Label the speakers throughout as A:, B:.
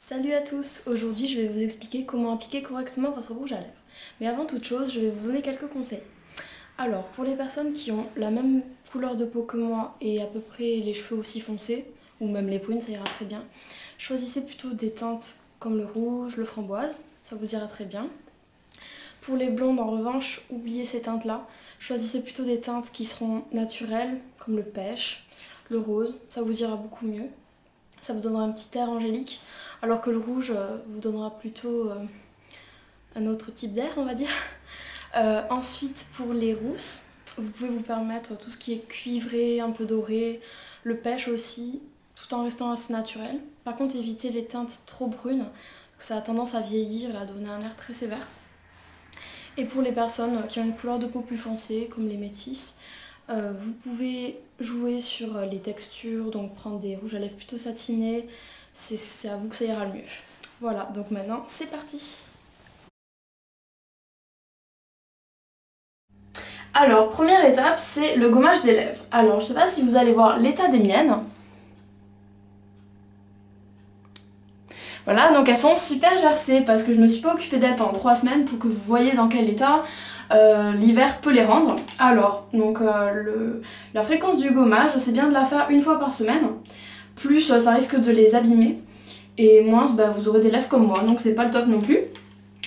A: Salut à tous, aujourd'hui je vais vous expliquer comment appliquer correctement votre rouge à lèvres. Mais avant toute chose, je vais vous donner quelques conseils. Alors, pour les personnes qui ont la même couleur de peau que moi et à peu près les cheveux aussi foncés, ou même les prunes, ça ira très bien, choisissez plutôt des teintes comme le rouge, le framboise, ça vous ira très bien. Pour les blondes en revanche, oubliez ces teintes-là, choisissez plutôt des teintes qui seront naturelles, comme le pêche, le rose, ça vous ira beaucoup mieux. Ça vous donnera un petit air angélique, alors que le rouge vous donnera plutôt un autre type d'air, on va dire. Ensuite, pour les rousses, vous pouvez vous permettre tout ce qui est cuivré, un peu doré, le pêche aussi, tout en restant assez naturel. Par contre, évitez les teintes trop brunes, ça a tendance à vieillir et à donner un air très sévère. Et pour les personnes qui ont une couleur de peau plus foncée, comme les métisses, vous pouvez jouer sur les textures, donc prendre des rouges à lèvres plutôt satinés, c'est à vous que ça ira le mieux. Voilà, donc maintenant c'est parti. Alors, première étape, c'est le gommage des lèvres. Alors, je sais pas si vous allez voir l'état des miennes. Voilà, donc elles sont super gercées parce que je me suis pas occupée d'elles pendant 3 semaines pour que vous voyez dans quel état l'hiver peut les rendre. Alors, donc la fréquence du gommage, c'est bien de la faire une fois par semaine. Plus, ça risque de les abîmer. Et moins, vous aurez des lèvres comme moi, donc c'est pas le top non plus.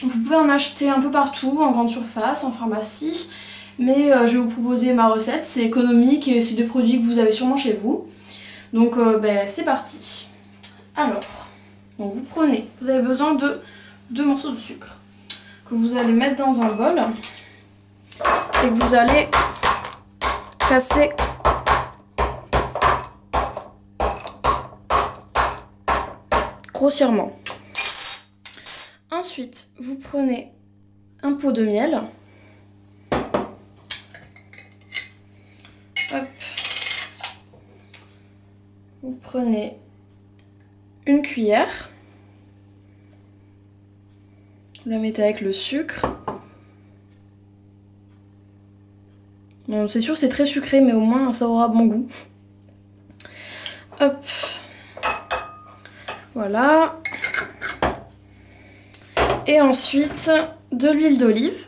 A: Vous pouvez en acheter un peu partout, en grande surface, en pharmacie. Mais je vais vous proposer ma recette, c'est économique et c'est des produits que vous avez sûrement chez vous. Donc c'est parti. Alors, donc vous avez besoin de 2 morceaux de sucre que vous allez mettre dans un bol et que vous allez casser grossièrement. Ensuite, vous prenez un pot de miel. Hop. Vous prenez une cuillère. Vous la mettez avec le sucre. Bon, c'est sûr c'est très sucré, mais au moins ça aura bon goût. Hop. Voilà. Et ensuite, de l'huile d'olive.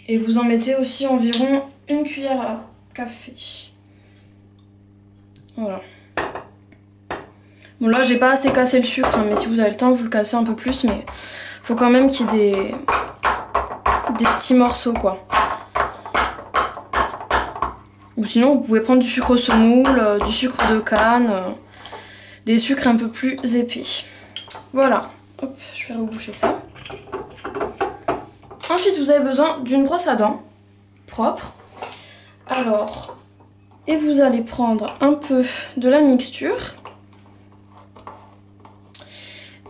A: Et vous en mettez aussi environ une cuillère à café. Voilà. Bon là j'ai pas assez cassé le sucre, hein, mais si vous avez le temps vous le cassez un peu plus, mais faut quand même qu'il y ait des petits morceaux quoi. Ou sinon vous pouvez prendre du sucre semoule, du sucre de canne, des sucres un peu plus épais. Voilà, hop, je vais reboucher ça. Ensuite vous avez besoin d'une brosse à dents propre. Alors, et vous allez prendre un peu de la mixture.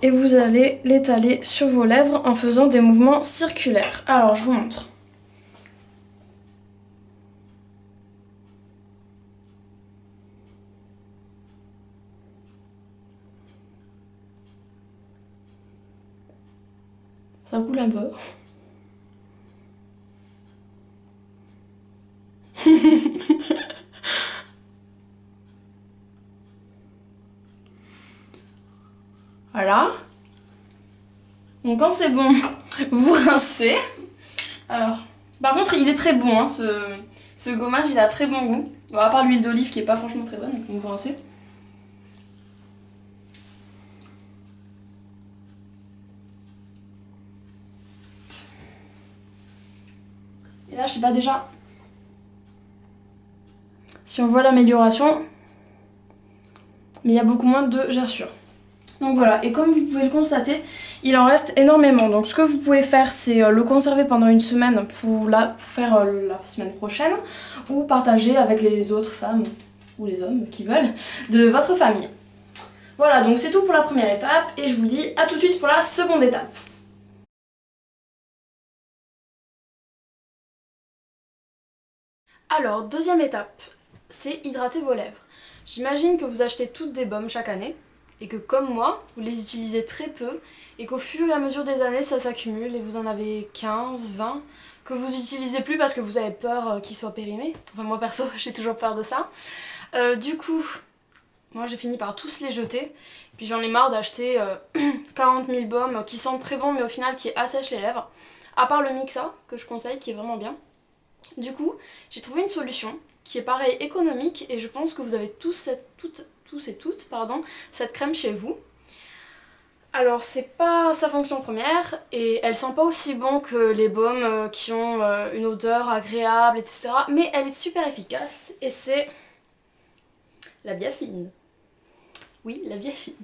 A: Et vous allez l'étaler sur vos lèvres en faisant des mouvements circulaires. Alors, je vous montre. Ça coule un peu. Voilà. Donc quand c'est bon, vous rincez. Alors, par contre, il est très bon, hein, ce gommage, il a très bon goût. Bon, à part l'huile d'olive qui est pas franchement très bonne, donc vous rincez. Et là, je sais pas déjà si on voit l'amélioration, mais il y a beaucoup moins de gerçures. Donc voilà, et comme vous pouvez le constater, il en reste énormément. Donc ce que vous pouvez faire, c'est le conserver pendant une semaine pour faire la semaine prochaine, ou partager avec les autres femmes, ou les hommes qui veulent, de votre famille. Voilà, donc c'est tout pour la première étape, et je vous dis à tout de suite pour la seconde étape. Alors, deuxième étape, c'est hydrater vos lèvres. J'imagine que vous achetez toutes des baumes chaque année, et que comme moi, vous les utilisez très peu, et qu'au fur et à mesure des années, ça s'accumule, et vous en avez 15, 20, que vous utilisez plus parce que vous avez peur qu'ils soient périmés. Enfin moi perso, j'ai toujours peur de ça. Du coup, moi j'ai fini par tous les jeter, Puis j'en ai marre d'acheter 40 000 baumes qui sentent très bon mais au final qui assèchent les lèvres. À part le Mixa que je conseille qui est vraiment bien. Du coup j'ai trouvé une solution qui est pareil économique et je pense que vous avez tous et toutes cette crème chez vous. Alors c'est pas sa fonction première et elle sent pas aussi bon que les baumes qui ont une odeur agréable etc. Mais elle est super efficace et c'est la Biafine. Oui, la Biafine.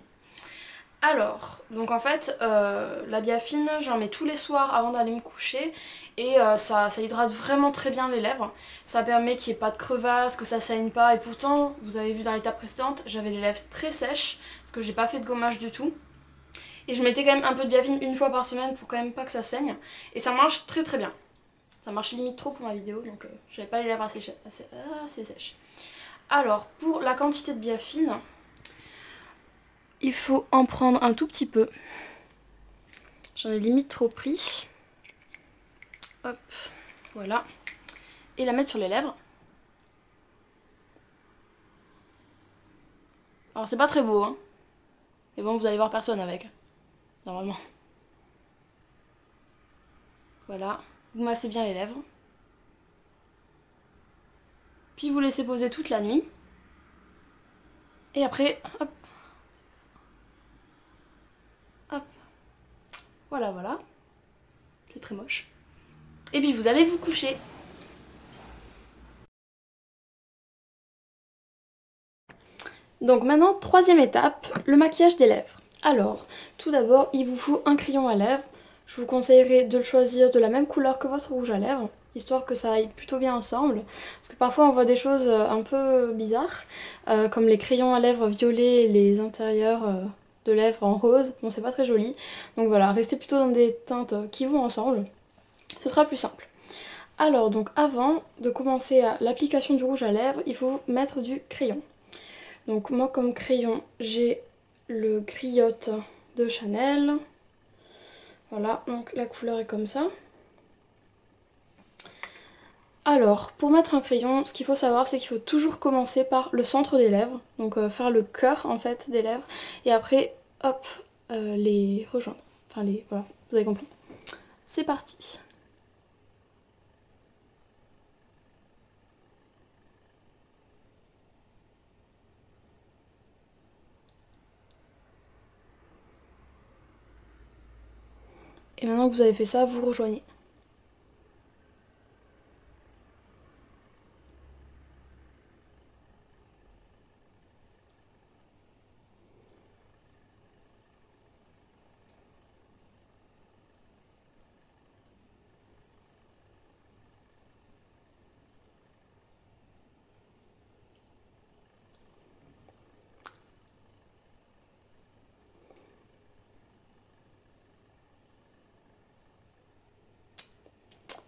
A: Alors, donc en fait, la Biafine, j'en mets tous les soirs avant d'aller me coucher et ça hydrate vraiment très bien les lèvres. Ça permet qu'il n'y ait pas de crevasses, que ça saigne pas et pourtant, vous avez vu dans l'étape précédente, j'avais les lèvres très sèches parce que j'ai pas fait de gommage du tout. Et je mettais quand même un peu de Biafine une fois par semaine pour quand même pas que ça saigne. Et ça marche très très bien. Ça marche limite trop pour ma vidéo, donc j'avais pas les lèvres assez sèches. Alors, pour la quantité de Biafine, il faut en prendre un tout petit peu. J'en ai limite trop pris. Hop, voilà. Et la mettre sur les lèvres. Alors c'est pas très beau, hein. Mais bon, vous allez voir personne avec. Normalement. Voilà. Vous massez bien les lèvres. Puis vous laissez poser toute la nuit. Et après, hop. Hop. Voilà, voilà. C'est très moche. Et puis vous allez vous coucher. Donc maintenant, troisième étape, le maquillage des lèvres. Alors, tout d'abord, il vous faut un crayon à lèvres. Je vous conseillerais de le choisir de la même couleur que votre rouge à lèvres, histoire que ça aille plutôt bien ensemble. Parce que parfois on voit des choses un peu bizarres, comme les crayons à lèvres violets et les intérieurs de lèvres en rose. Bon, c'est pas très joli. Donc voilà, restez plutôt dans des teintes qui vont ensemble. Ce sera plus simple. Alors, donc avant de commencer l'application du rouge à lèvres, il faut mettre du crayon. Donc moi comme crayon, j'ai le Griotte de Chanel. Voilà, donc la couleur est comme ça. Alors, pour mettre un crayon, ce qu'il faut savoir, c'est qu'il faut toujours commencer par le centre des lèvres. Donc faire le cœur en fait des lèvres. Et après, hop, les rejoindre. Enfin voilà, vous avez compris. C'est parti. Et maintenant que vous avez fait ça, vous rejoignez.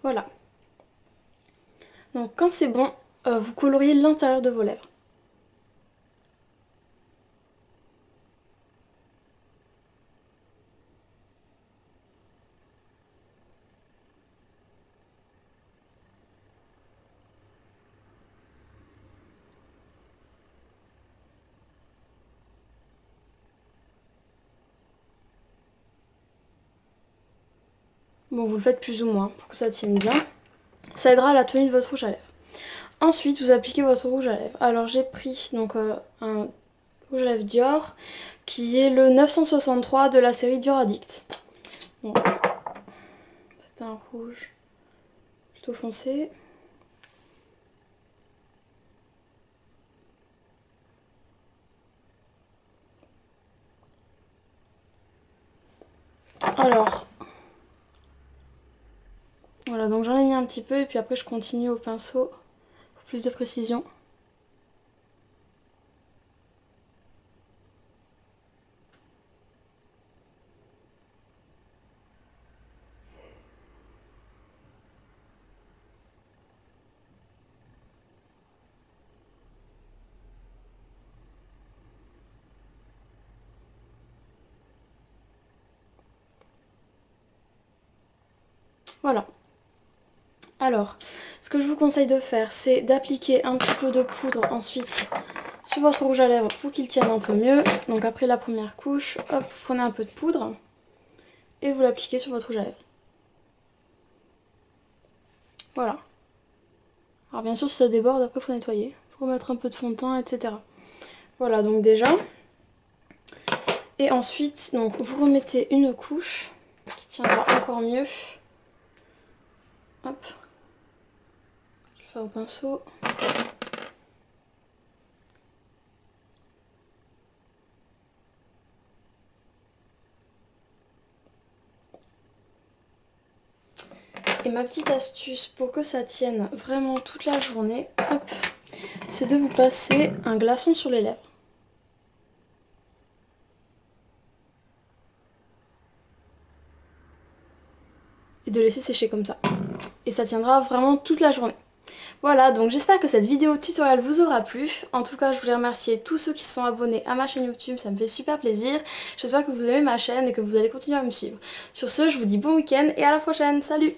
A: Voilà. Donc quand c'est bon, vous coloriez l'intérieur de vos lèvres. Bon, vous le faites plus ou moins pour que ça tienne bien. Ça aidera à la tenue de votre rouge à lèvres. Ensuite, vous appliquez votre rouge à lèvres. Alors j'ai pris donc un rouge à lèvres Dior qui est le 963 de la série Dior Addict. Donc c'est un rouge plutôt foncé. Alors voilà, donc j'en ai mis un petit peu et puis après je continue au pinceau pour plus de précision. Voilà. Alors, ce que je vous conseille de faire, c'est d'appliquer un petit peu de poudre ensuite sur votre rouge à lèvres pour qu'il tienne un peu mieux. Donc après la première couche, hop, vous prenez un peu de poudre et vous l'appliquez sur votre rouge à lèvres. Voilà. Alors bien sûr si ça déborde, après il faut nettoyer. Il faut remettre un peu de fond de teint, etc. Voilà donc déjà. Et ensuite, donc vous remettez une couche qui tiendra encore mieux. Hop. Je vais faire au pinceau. Et ma petite astuce pour que ça tienne vraiment toute la journée, hop, c'est de vous passer un glaçon sur les lèvres. Et de laisser sécher comme ça. Et ça tiendra vraiment toute la journée. Voilà, donc j'espère que cette vidéo tutoriel vous aura plu. En tout cas, je voulais remercier tous ceux qui se sont abonnés à ma chaîne YouTube, ça me fait super plaisir. J'espère que vous aimez ma chaîne et que vous allez continuer à me suivre. Sur ce, je vous dis bon week-end et à la prochaine, salut!